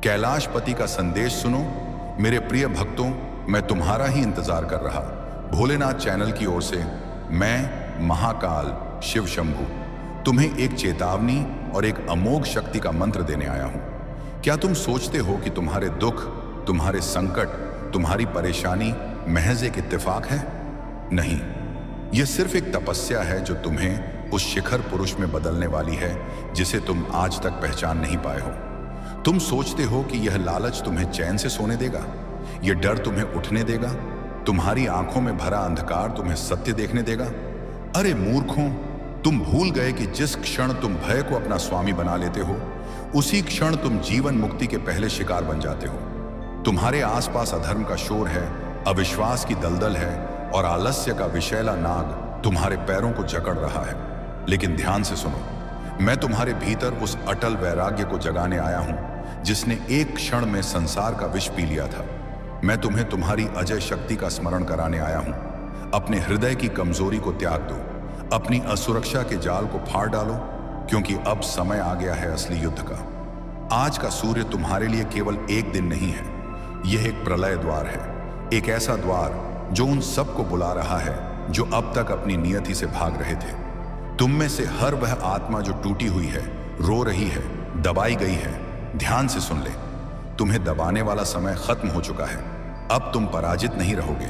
कैलाशपति का संदेश सुनो। मेरे प्रिय भक्तों, मैं तुम्हारा ही इंतजार कर रहा। भोलेनाथ चैनल की ओर से मैं महाकाल शिव शंभू तुम्हें एक चेतावनी और एक अमोघ शक्ति का मंत्र देने आया हूं। क्या तुम सोचते हो कि तुम्हारे दुख, तुम्हारे संकट, तुम्हारी परेशानी महज एक इत्तेफाक है? नहीं, यह सिर्फ एक तपस्या है जो तुम्हें उस शिखर पुरुष में बदलने वाली है जिसे तुम आज तक पहचान नहीं पाए हो। तुम सोचते हो कि यह लालच तुम्हें चैन से सोने देगा, यह डर तुम्हें उठने देगा, तुम्हारी आंखों में भरा अंधकार तुम्हें सत्य देखने देगा। अरे मूर्खों, तुम भूल गए कि जिस क्षण तुम भय को अपना स्वामी बना लेते हो, उसी क्षण तुम जीवन मुक्ति के पहले शिकार बन जाते हो। तुम्हारे आसपास अधर्म का शोर है, अविश्वास की दलदल है और आलस्य का विषैला नाग तुम्हारे पैरों को जकड़ रहा है। लेकिन ध्यान से सुनो, मैं तुम्हारे भीतर उस अटल वैराग्य को जगाने आया हूं जिसने एक क्षण में संसार का विष पी लिया था। मैं तुम्हें तुम्हारी अजय शक्ति का स्मरण कराने आया हूं। अपने हृदय की कमजोरी को त्याग दो, अपनी असुरक्षा के जाल को फाड़ डालो, क्योंकि अब समय आ गया है असली युद्ध का। आज का सूर्य तुम्हारे लिए केवल एक दिन नहीं है, यह एक प्रलय द्वार है, एक ऐसा द्वार जो उन सबको बुला रहा है जो अब तक अपनी नियति से भाग रहे थे। तुम में से हर वह आत्मा जो टूटी हुई है, रो रही है, दबाई गई है, ध्यान से सुन ले। तुम्हें दबाने वाला समय खत्म हो चुका है। अब तुम पराजित नहीं रहोगे।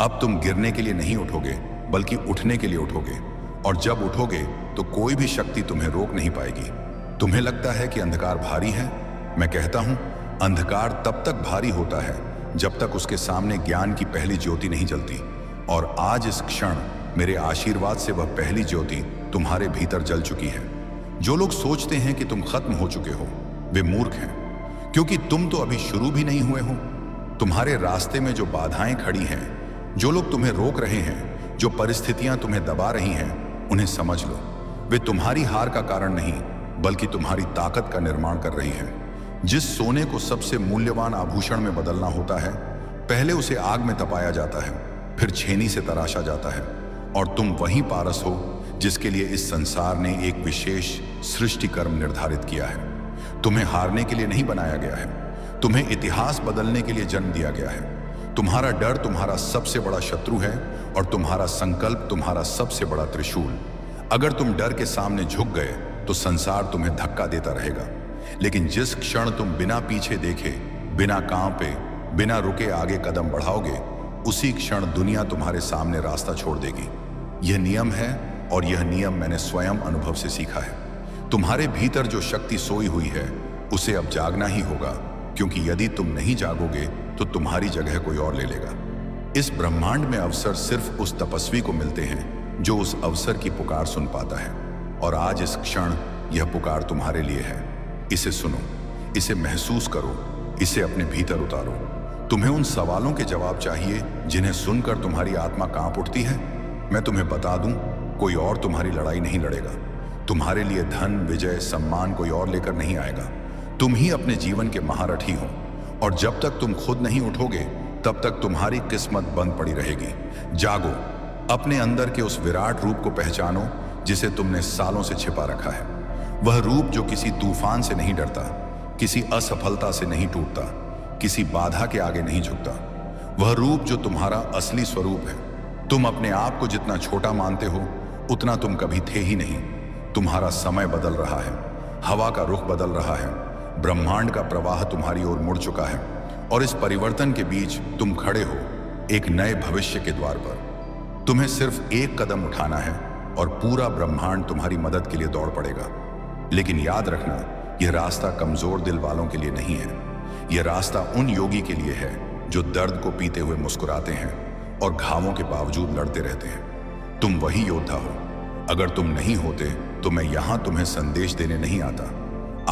अब तुम गिरने के लिए नहीं उठोगे, बल्कि उठने के लिए उठोगे। और जब उठोगे तो कोई भी शक्ति तुम्हें रोक नहीं पाएगी। तुम्हें लगता है कि अंधकार भारी है? मैं कहता हूं, अंधकार तब तक भारी होता है जब तक उसके सामने ज्ञान की पहली ज्योति नहीं जलती। और आज इस क्षण मेरे आशीर्वाद से वह पहली ज्योति तुम्हारे भीतर जल चुकी है। जो लोग सोचते हैं कि तुम खत्म हो चुके हो, वे मूर्ख हैं, क्योंकि तुम तो अभी शुरू भी नहीं हुए हो। तुम्हारे रास्ते में जो बाधाएं खड़ी हैं, जो लोग तुम्हें रोक रहे हैं, जो परिस्थितियां तुम्हें दबा रही हैं, उन्हें समझ लो। वे तुम्हारी हार का कारण नहीं, बल्कि तुम्हारी ताकत का निर्माण कर रही हैं। जिस सोने को सबसे मूल्यवान आभूषण में बदलना होता है, पहले उसे आग में तपाया जाता है, फिर छेनी से तराशा जाता है। और तुम वही पारस हो जिसके लिए इस संसार ने एक विशेष सृष्टि कर्म निर्धारित किया है। तुम्हें हारने के लिए नहीं बनाया गया है, तुम्हें इतिहास बदलने के लिए जन्म दिया गया है। तुम्हारा डर तुम्हारा सबसे बड़ा शत्रु है और तुम्हारा संकल्प तुम्हारा सबसे बड़ा त्रिशूल। अगर तुम डर के सामने झुक गए तो संसार तुम्हें धक्का देता रहेगा, लेकिन जिस क्षण तुम बिना पीछे देखे, बिना कांपे, बिना रुके आगे कदम बढ़ाओगे, उसी क्षण दुनिया तुम्हारे सामने रास्ता छोड़ देगी। यह नियम है और यह नियम मैंने स्वयं अनुभव से सीखा है। तुम्हारे भीतर जो शक्ति सोई हुई है, उसे अब जागना ही होगा, क्योंकि यदि तुम नहीं जागोगे तो तुम्हारी जगह कोई और ले लेगा। इस ब्रह्मांड में अवसर सिर्फ उस तपस्वी को मिलते हैं जो उस अवसर की पुकार सुन पाता है। और आज इस क्षण यह पुकार तुम्हारे लिए है। इसे सुनो, इसे महसूस करो, इसे अपने भीतर उतारो। तुम्हें उन सवालों के जवाब चाहिए जिन्हें सुनकर तुम्हारी आत्मा कांप उठती है। मैं तुम्हें बता दूं, कोई और तुम्हारी लड़ाई नहीं लड़ेगा। तुम्हारे लिए धन, विजय, सम्मान कोई और लेकर नहीं आएगा। तुम ही अपने जीवन के महारथी हो। और जब तक तुम खुद नहीं उठोगे, तब तक तुम्हारी किस्मत बंद पड़ी रहेगी। जागो, अपने अंदर के उस विराट रूप को पहचानो जिसे तुमने सालों से छिपा रखा है। वह रूप जो किसी तूफान से नहीं डरता, किसी असफलता से नहीं टूटता, किसी बाधा के आगे नहीं झुकता। वह रूप जो तुम्हारा असली स्वरूप है। तुम अपने आप को जितना छोटा मानते हो, उतना तुम कभी थे ही नहीं। तुम्हारा समय बदल रहा है, हवा का रुख बदल रहा है, ब्रह्मांड का प्रवाह तुम्हारी ओर मुड़ चुका है। और इस परिवर्तन के बीच तुम खड़े हो एक नए भविष्य के द्वार पर। तुम्हें सिर्फ एक कदम उठाना है और पूरा ब्रह्मांड तुम्हारी मदद के लिए दौड़ पड़ेगा। लेकिन याद रखना, यह रास्ता कमजोर दिल वालों के लिए नहीं है। यह रास्ता उन योगी के लिए है जो दर्द को पीते हुए मुस्कुराते हैं और घावों के बावजूद लड़ते रहते हैं। तुम वही योद्धा हो। अगर तुम नहीं होते तो मैं यहां तुम्हें संदेश देने नहीं आता।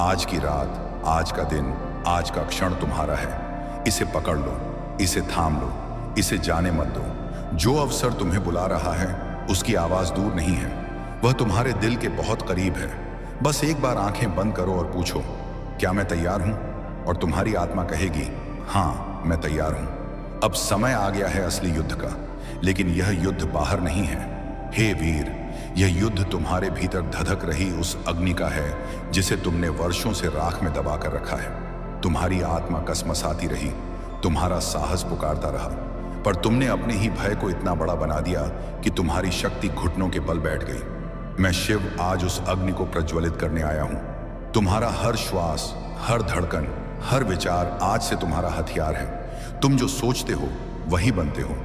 आज की रात, आज का दिन, आज का क्षण तुम्हारा है। इसे पकड़ लो, इसे थाम लो, इसे जाने मत दो। जो अवसर तुम्हें बुला रहा है, उसकी आवाज दूर नहीं है, वह तुम्हारे दिल के बहुत करीब है। बस एक बार आंखें बंद करो और पूछो, क्या मैं तैयार हूं? और तुम्हारी आत्मा कहेगी, हाँ मैं तैयार हूं। अब समय आ गया है असली युद्ध का, लेकिन यह युद्ध बाहर नहीं है। हे वीर, यह युद्ध तुम्हारे भीतर धधक रही उस अग्नि का है जिसे तुमने वर्षों से राख में दबा कर रखा है। तुम्हारी आत्मा कसमसाती रही, तुम्हारा साहस पुकारता रहा, पर तुमने अपने ही भय को इतना बड़ा बना दिया कि तुम्हारी शक्ति घुटनों के बल बैठ गई। मैं शिव आज उस अग्नि को प्रज्वलित करने आया हूं। तुम्हारा हर श्वास, हर धड़कन, हर विचार आज से तुम्हारा हथियार है। तुम जो सोचते हो वही बनते हो।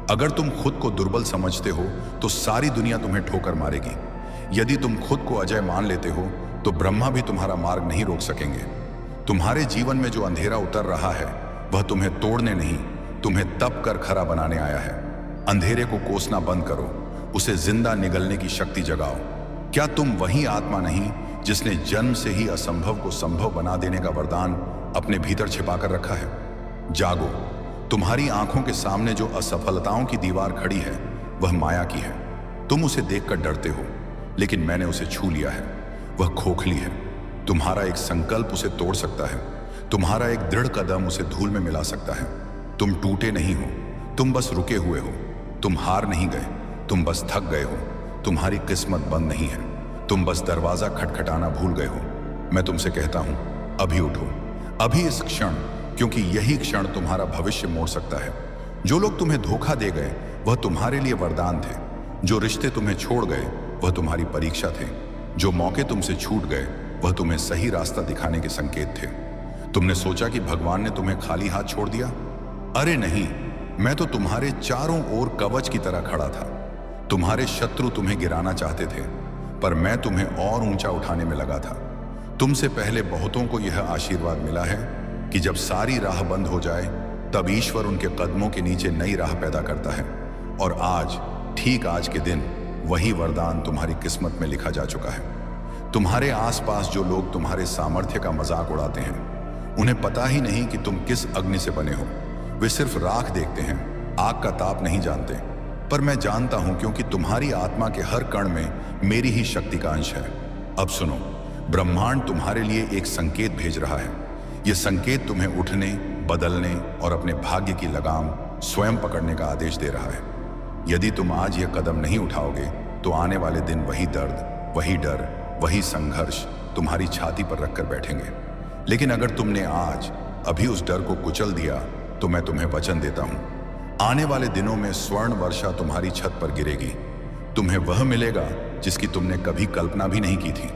अगर तुम खुद को दुर्बल समझते हो तो सारी दुनिया तुम्हें ठोकर मारेगी। यदि तुम खुद को अजय मान लेते हो तो ब्रह्मा भी तुम्हारा मार्ग नहीं रोक सकेंगे। तुम्हारे जीवन में जो अंधेरा उतर रहा है वह तुम्हें तोड़ने नहीं, तुम्हें तप कर खरा बनाने आया है। अंधेरे को कोसना बंद करो, उसे जिंदा निगलने की शक्ति जगाओ। क्या तुम वही आत्मा नहीं जिसने जन्म से ही असंभव को संभव बना देने का वरदान अपने भीतर छिपाकर रखा है? जागो। तुम्हारी आंखों के सामने जो असफलताओं की दीवार खड़ी है वह माया की है। तुम उसे देखकर डरते हो, लेकिन मैंने उसे छू लिया है। वह खोखली है। तुम्हारा एक संकल्प उसे तोड़ सकता है। तुम्हारा एक दृढ़ कदम उसे धूल में मिला सकता है। तुम टूटे नहीं हो, तुम बस रुके हुए हो। तुम हार नहीं गए, तुम बस थक गए हो। तुम्हारी किस्मत बंद नहीं है, तुम बस दरवाजा खटखटाना भूल गए हो। मैं तुमसे कहता हूं, अभी उठो, अभी इस क्षण, क्योंकि यही क्षण तुम्हारा भविष्य मोड़ सकता है। जो लोग तुम्हें धोखा दे गए वह तुम्हारे लिए वरदान थे। जो रिश्ते तुम्हें छोड़ गए वह तुम्हारी परीक्षा थे। जो मौके तुमसे छूट गए वह तुम्हें सही रास्ता दिखाने के संकेत थे। तुमने सोचा कि भगवान ने तुम्हें खाली हाथ छोड़ दिया? अरे नहीं, मैं तो तुम्हारे चारों ओर कवच की तरह खड़ा था। तुम्हारे शत्रु तुम्हें गिराना चाहते थे, पर मैं तुम्हें और ऊंचा उठाने में लगा था। तुमसे पहले बहुतों को यह आशीर्वाद मिला है कि जब सारी राह बंद हो जाए तब ईश्वर उनके कदमों के नीचे नई राह पैदा करता है। और आज, ठीक आज के दिन, वही वरदान तुम्हारी किस्मत में लिखा जा चुका है। तुम्हारे आसपास जो लोग तुम्हारे सामर्थ्य का मजाक उड़ाते हैं, उन्हें पता ही नहीं कि तुम किस अग्नि से बने हो। वे सिर्फ राख देखते हैं, आग का ताप नहीं जानते। पर मैं जानता हूं, क्योंकि तुम्हारी आत्मा के हर कण में मेरी ही शक्ति का अंश है। अब सुनो, ब्रह्मांड तुम्हारे लिए एक संकेत भेज रहा है। यह संकेत तुम्हें उठने, बदलने और अपने भाग्य की लगाम स्वयं पकड़ने का आदेश दे रहा है। यदि तुम आज यह कदम नहीं उठाओगे तो आने वाले दिन वही दर्द, वही डर, वही संघर्ष तुम्हारी छाती पर रखकर बैठेंगे। लेकिन अगर तुमने आज अभी उस डर को कुचल दिया तो मैं तुम्हें वचन देता हूं, आने वाले दिनों में स्वर्ण वर्षा तुम्हारी छत पर गिरेगी। तुम्हें वह मिलेगा जिसकी तुमने कभी कल्पना भी नहीं की थी।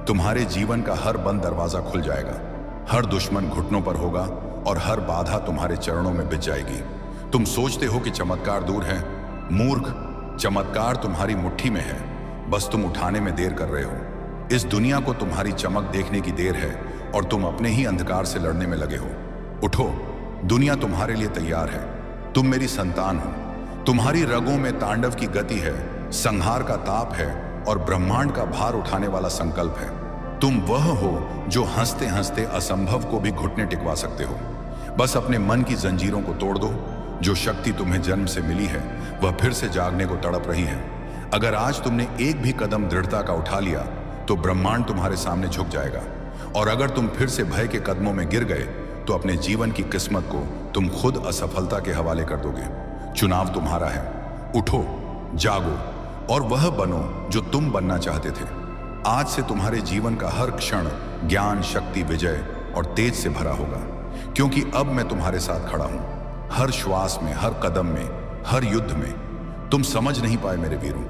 तुम्हारे जीवन का हर बंद दरवाजा खुल जाएगा, हर दुश्मन घुटनों पर होगा और हर बाधा तुम्हारे चरणों में बिछ जाएगी। तुम सोचते हो कि चमत्कार दूर है? मूर्ख, चमत्कार तुम्हारी मुट्ठी में है, बस तुम उठाने में देर कर रहे हो। इस दुनिया को तुम्हारी चमक देखने की देर है और तुम अपने ही अंधकार से लड़ने में लगे हो। उठो, दुनिया तुम्हारे लिए तैयार है। तुम मेरी संतान हो। तुम्हारी रगों में तांडव की गति है, संहार का ताप है और ब्रह्मांड का भार उठाने वाला संकल्प है। तुम वह हो जो हंसते हंसते असंभव को भी घुटने टिकवा सकते हो। बस अपने मन की जंजीरों को तोड़ दो। जो शक्ति तुम्हें जन्म से मिली है वह फिर से जागने को तड़प रही है। अगर आज तुमने एक भी कदम दृढ़ता का उठा लिया तो ब्रह्मांड तुम्हारे सामने झुक जाएगा। और अगर तुम फिर से भय के कदमों में गिर गए तो अपने जीवन की किस्मत को तुम खुद असफलता के हवाले कर दोगे। चुनाव तुम्हारा है। उठो, जागो और वह बनो जो तुम बनना चाहते थे। आज से तुम्हारे जीवन का हर क्षण ज्ञान, शक्ति, विजय और तेज से भरा होगा, क्योंकि अब मैं तुम्हारे साथ खड़ा हूं। हर श्वास में, हर कदम में, हर युद्ध में। तुम समझ नहीं पाए मेरे वीरों,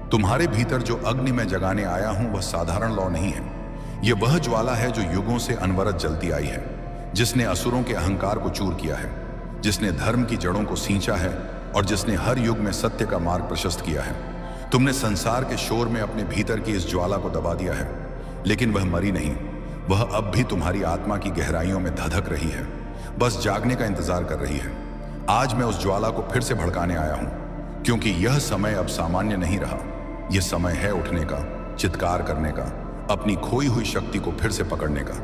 तुम्हारे भीतर जो अग्नि मैं जगाने आया हूं वह साधारण लौ नहीं है। यह वह ज्वाला है जो युगों से अनवरत जलती आई है, जिसने असुरों के अहंकार को चूर किया है, जिसने धर्म की जड़ों को सींचा है और जिसने हर युग में सत्य का मार्ग प्रशस्त किया है। तुमने संसार के शोर में अपने भीतर की इस ज्वाला को दबा दिया है, लेकिन वह मरी नहीं। वह अब भी तुम्हारी आत्मा की गहराइयों में धधक रही है, बस जागने का इंतजार कर रही है। आज मैं उस ज्वाला को फिर से भड़काने आया हूं, क्योंकि यह समय अब सामान्य नहीं रहा। यह समय है उठने का, चित्कार करने का, अपनी खोई हुई शक्ति को फिर से पकड़ने का।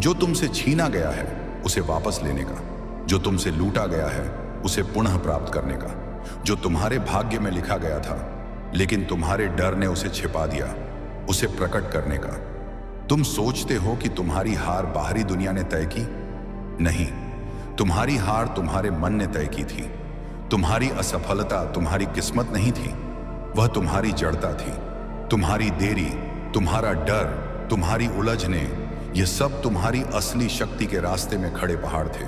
जो तुमसे छीना गया है उसे वापस लेने का, जो तुमसे लूटा गया है उसे पुनः प्राप्त करने का, जो तुम्हारे भाग्य में लिखा गया था लेकिन तुम्हारे डर ने उसे छिपा दिया, उसे प्रकट करने का। तुम सोचते हो कि तुम्हारी हार बाहरी दुनिया ने तय की? नहीं, तुम्हारी हार तुम्हारे मन ने तय की थी। तुम्हारी असफलता तुम्हारी किस्मत नहीं थी, वह तुम्हारी जड़ता थी। तुम्हारी देरी, तुम्हारा डर, तुम्हारी उलझने, ये सब तुम्हारी असली शक्ति के रास्ते में खड़े पहाड़ थे।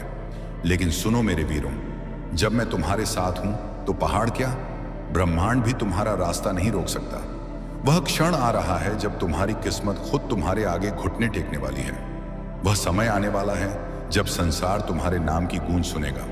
लेकिन सुनो मेरे वीरों, जब मैं तुम्हारे साथ हूं तो पहाड़ क्या, ब्रह्मांड भी तुम्हारा रास्ता नहीं रोक सकता। वह क्षण आ रहा है जब तुम्हारी किस्मत खुद तुम्हारे आगे घुटने टेकने वाली है। वह समय आने वाला है जब संसार तुम्हारे नाम की गूंज सुनेगा।